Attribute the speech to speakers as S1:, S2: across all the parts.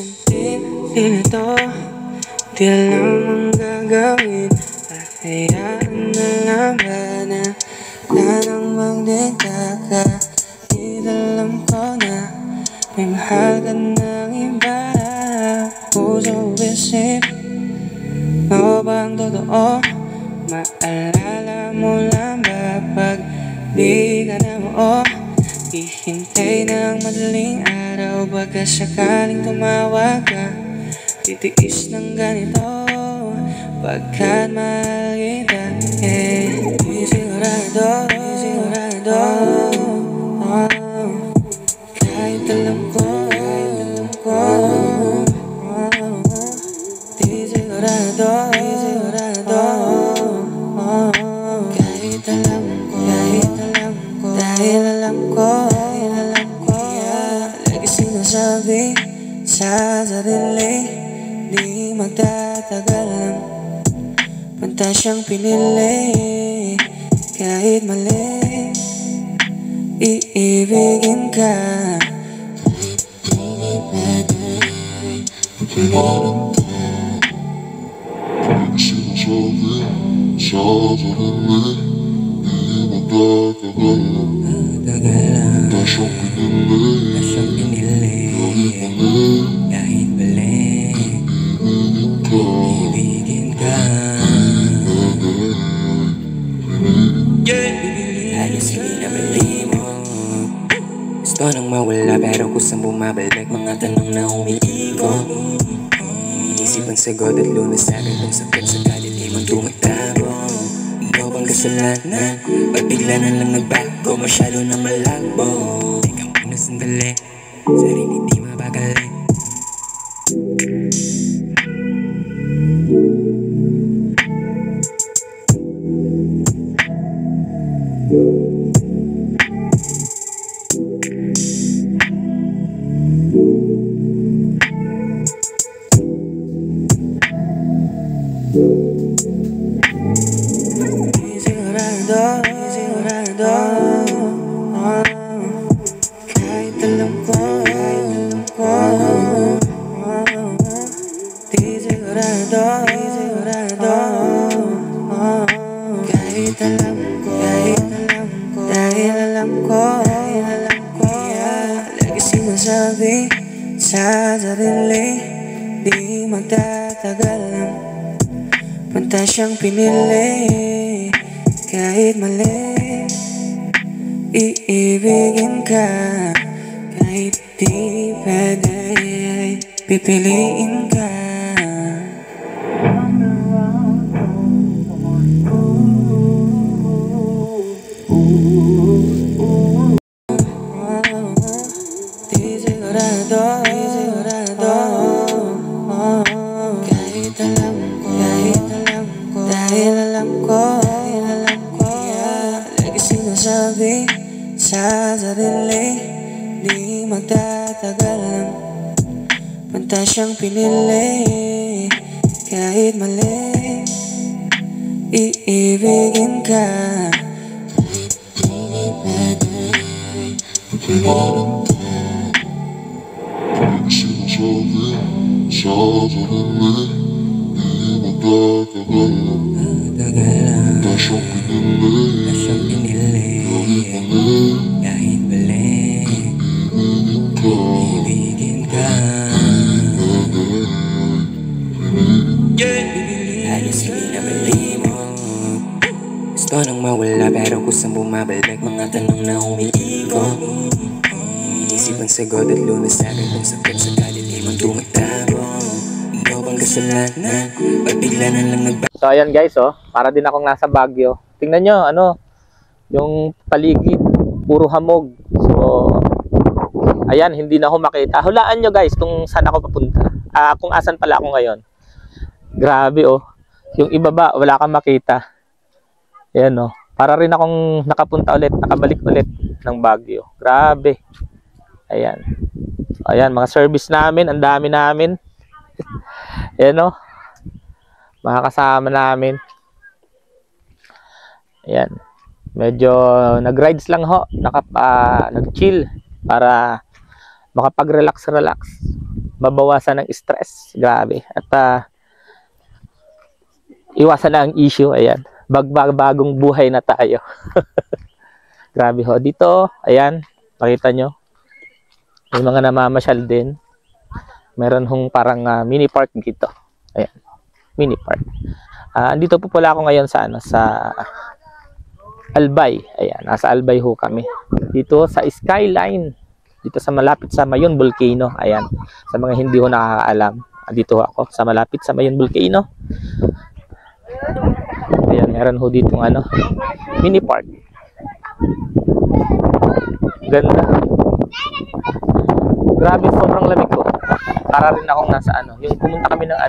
S1: Sandin ito, di alam ang gagawin. Hayaan na lang ba na nang magdikta ka? Di alam ko na may mahal ka ng iba. Puso isip mo bang totoo? Maalala mo lang ba pag di ka na mo? Hihintay ng madaling araw, baka sakaling tumawag ka. Titiis ng ganito, pagkat mahal kita. Di sigurado, kahit alam ko, di sigurado, kahit alam ko, dahil alam ko, lagi sinasabi sa sarili, di magtatagal lang. Pantas siyang pinili, kahit mali, iibigin ka. Kahit di pwede,
S2: sinasabi sa sarili, di magtatagal lang. Pantas siyang pinili, kahit mali,
S1: ibigin ka. Ayos pinabali mo. Gusto nang mawala pero kusang bumabalik. Mga tanong na umiikot. Iniisip ang sagot at lunas sa akin kung sakit sa kalit di man tumagtago. Ikaw bang kasalanan? Pag bigla na lang nagbago, masyado na malabo. Teka muna sandali, sarili di mabagalit. Kahit alam ko, di sigurado, kahit alam ko, dahil alam ko, lagi sinasabi sa sarili, di magtatagal lang. Pantas siyang pinili, kahit mali, iibigin ka. Kahit di pwede, pipiliin ka. Di sigurado, kahit alam ko, dahil alam ko, lagi sinasabi sa sarili, di magtatagal lang. Pantas siyang pinili, kahit mali, iibigin ka. Kahit di pwede,
S2: sinasabi sa sarili, di magtatagal lang. Pantas siyang pinili, kahit mali,
S1: ibigin ka. Ayos pinabali mo. Gusto nang mawala pero kusang bumabalik. Mga tanong na umiikot. Iniisip ang sagot at lunas sa akin kung sakit sa kalit di man tumagtago. Ikaw bang kasalanan? Pag bigla na lang nagbago.
S3: So ayan guys, para din akong nasa Baguio. Tingnan nyo, yung paligid, puro hamog. So ayan, hindi na ako makita. Hulaan nyo guys kung saan ako papunta. Kung asan pala ako ngayon. Grabe yung ibaba, wala kang makita. Ayan para rin akong nakapunta ulit, nakabalik ulit ng Baguio. Grabe. Ayan. Ayan, mga service namin, ang dami namin. Ayan mga kasama namin. Ayan. Medyo nag-rides lang nag-chill para makapag-relax. mabawasan ng stress. Grabe. At iwasan na ang issue. Ayan. Bagong buhay na tayo. Grabe ho. Dito, ayan. Makita nyo. May mga namamasyal din. Meron hong parang mini park dito. Ayan. Mini park. Andito po pala ako ngayon sa Albay. Ayan. Nasa Albay ho kami. Dito sa Skyline. Dito sa malapit sa Mayon Volcano. Ayan. Sa mga hindi ho nakakaalam. Dito ako sa malapit sa Mayon Volcano. Ayan, meron ho dito mini park. Ganda. Grabe, sobrang lamig ko. Para rin akong nasa yung pumunta kami ng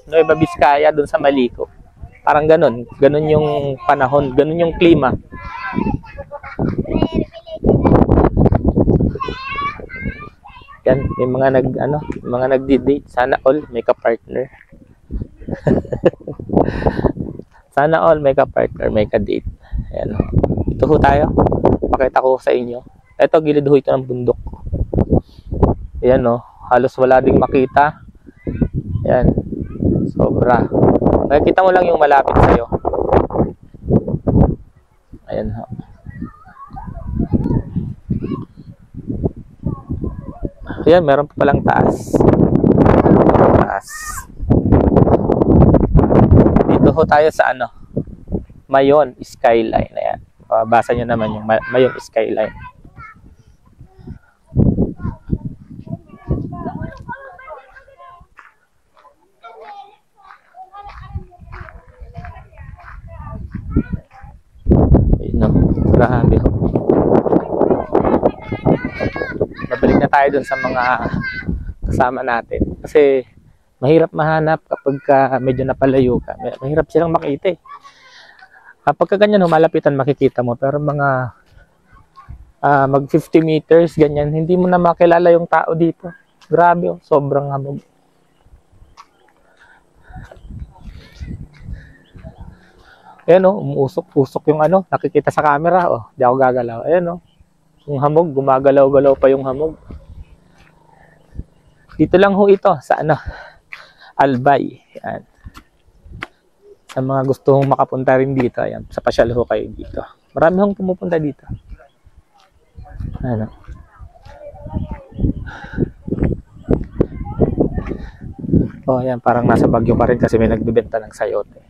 S3: Nueva Vizcaya doon sa Malico. Parang ganun yung panahon, ganun yung klima. Yan, may mga nagdi-date. Sana all may ka-partner. Sana all may ka-partner, may ka-date. Ayan. Ito ho tayo. Pakita ko sa inyo. Ito, gilid ho ito ng bundok. Ayan halos wala ding makita. Ayan. Sobra. Makikita mo lang yung malapit sa'yo. Ayan ho. Ayan, meron pa palang taas. Dito ho tayo sa Mayon Skyline. Ayan. Basa nyo naman yung Mayon Skyline. Grabe ho. Babalik na tayo dun sa mga kasama natin. Kasi mahirap mahanap kapag medyo napalayo ka. Mahirap silang makita eh. Kapag ganyan humalapitan makikita mo. Pero mga mag 50 meters ganyan, hindi mo na makilala yung tao dito. Grabe oh, sobrang hamog. Ayan umuusok-usok yung nakikita sa camera. Di ako gagalaw. Ayan yung hamog, gumagalaw-galaw pa yung hamog. Dito lang ho ito sa Albay. Ayan. Sa mga gustong makapunta rin dito, ayan, sa pasyal ho kayo dito. Marami hong pumupunta dito. Ayan, parang nasa Baguio pa rin kasi may nagbibenta ng sayote.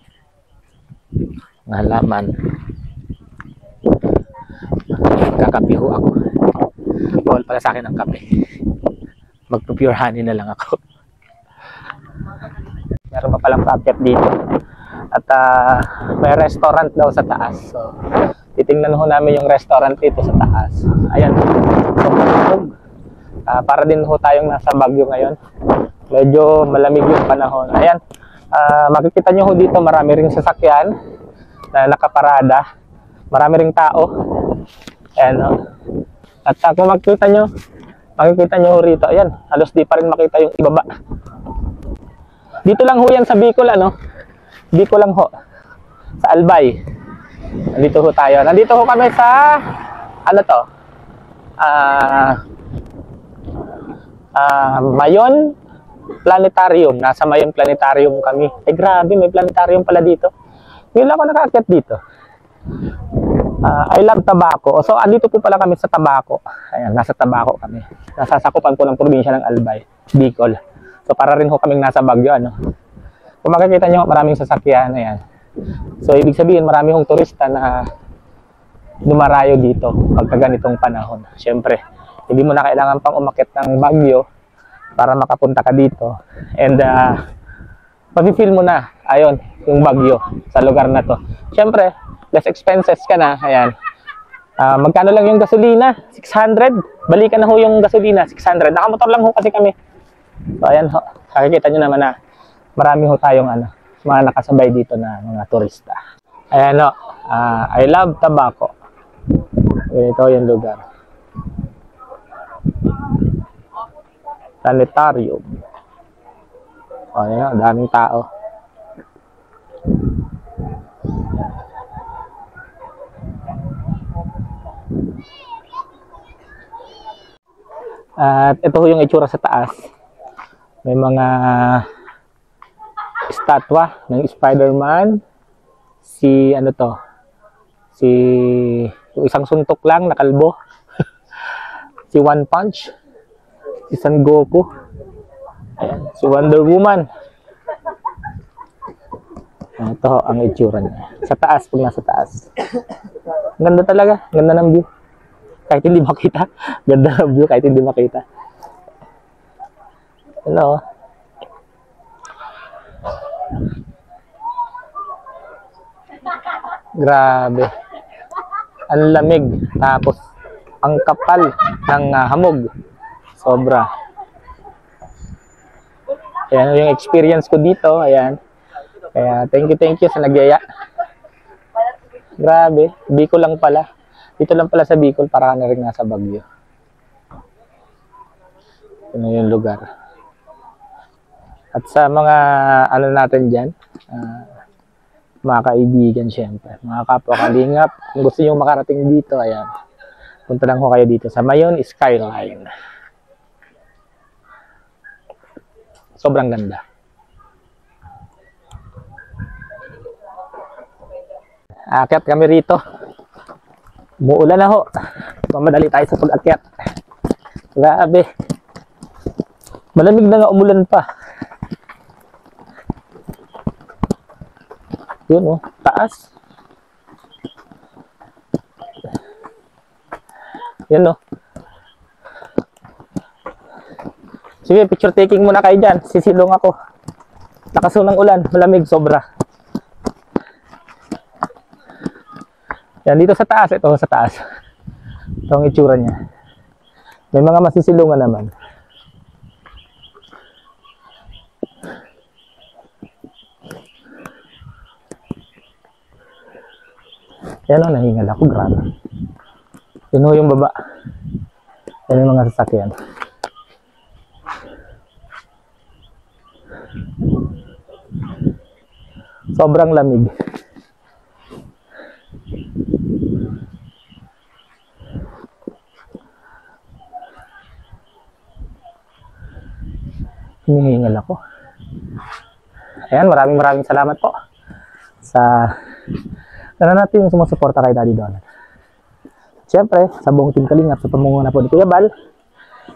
S3: Ng halaman. Kakape ho ako. Bawal pala sa akin ang kape. Mag-pure honey na lang ako. Meron pa palang packet dito. At may restaurant daw sa taas. So, titingnan ho namin yung restaurant dito sa taas. Ayan. Para din ho tayong nasa Baguio ngayon. Medyo malamig yung panahon. Ayan. Makikita nyo ho dito marami ring sasakyan na nakaparada. Marami ring tao. Ayan. At kung makikita nyo ho rito. Ayan. Halos di pa rin makita yung ibaba. Dito lang ho yan sa Bicol, Bicol lang ho. Sa Albay. Nandito ho tayo. Nandito ho kami sa Mayon Planetarium. Nasa Mayon Planetarium kami. Eh grabe, may planetarium pala dito. Ngayon ako nakaakyat dito. I love Tabaco. So andito po pala kami sa Tabaco. Ayan, nasa Tabaco kami. Nasasakupan po ng probinsya ng Albay, Bicol. So para rin ho kaming nasa Baguio, Kung makikita nyo, maraming sasakyan, ayan. So ibig sabihin, marami hong turista na dumarayo dito pagka ganitong panahon. Siyempre, hindi mo na kailangan pang umakyat ng Baguio para makapunta ka dito. And mapifeel mo na, ayun, yung Baguio sa lugar na to. Siyempre, less expenses ka na, ayan. Magkano lang yung gasolina? 600. Balikan na ho yung gasolina, 600. Nakamotor lang ho kasi kami. So ayan ho, nakikita nyo naman na marami ho tayong mga nakasabay dito na mga turista. Ayan ho, I love Tabaco. Ito yung lugar. Planetarium. Ayan, daming tao. At ito yung itsura sa taas. May mga estatwa ng Spider-Man. Si ano to? Si yung isang suntok lang na kalbo. Si One Punch. Si Son Goku. Ayan, si Wonder Woman. Ito ang itsura niya. Sa taas, pag nasa taas. Ganda talaga. Ganda ng view. Kahit hindi makita. Ganda ng view kahit hindi makita. Hello. Grabe. Ang lamig. Tapos, ang kapal ng hamog. Sobra. Ayan yung experience ko dito. Ayan. Kaya, thank you sa nagyaya. Grabe. Bicol lang pala. Dito lang pala sa Bicol para ka na rin nasa Baguio. Ito na yung lugar. At sa mga ano natin dyan, mga kaibigan syempre, mga kapwa kalingap, kung gusto nyo makarating dito, ayan, punta lang ko kayo dito sa Mayon Skyline. Sobrang ganda. Aakyat kami rito. Umuulan na ho. Mamadali tayo sa pag-akyat. Grabe. Malamig na nga, umulan pa. Yun oh, taas. Yan oh. Sige, picture taking muna kayo dyan. Sisilong ako. Nakasunang ulan, malamig, sobra. Yan, dito sa taas. Ito sa taas. Ito ang itsura niya. May mga masisilungan naman. Yan o, nahingal ako, grabe. Yun o yung baba. Yan yung mga sasakyan. Sobrang lamig. Hinihingal ako. Ayan, maraming salamat po sa natin yung sumusuporta kay Daddy Donald. Siyempre, sa buong team Kalingap, sa pamumuno po ni Kuya Bal,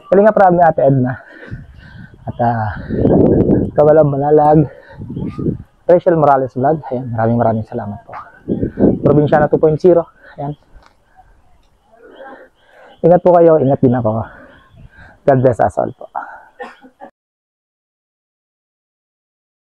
S3: Kalingap Rob ni Ate Edna, at Kawalang Malalag, Rachel Morales Vlog. Ayan, maraming salamat po. Probinsyana 2.0. Ayan. Ingat po kayo, ingat din ako. God bless us all po.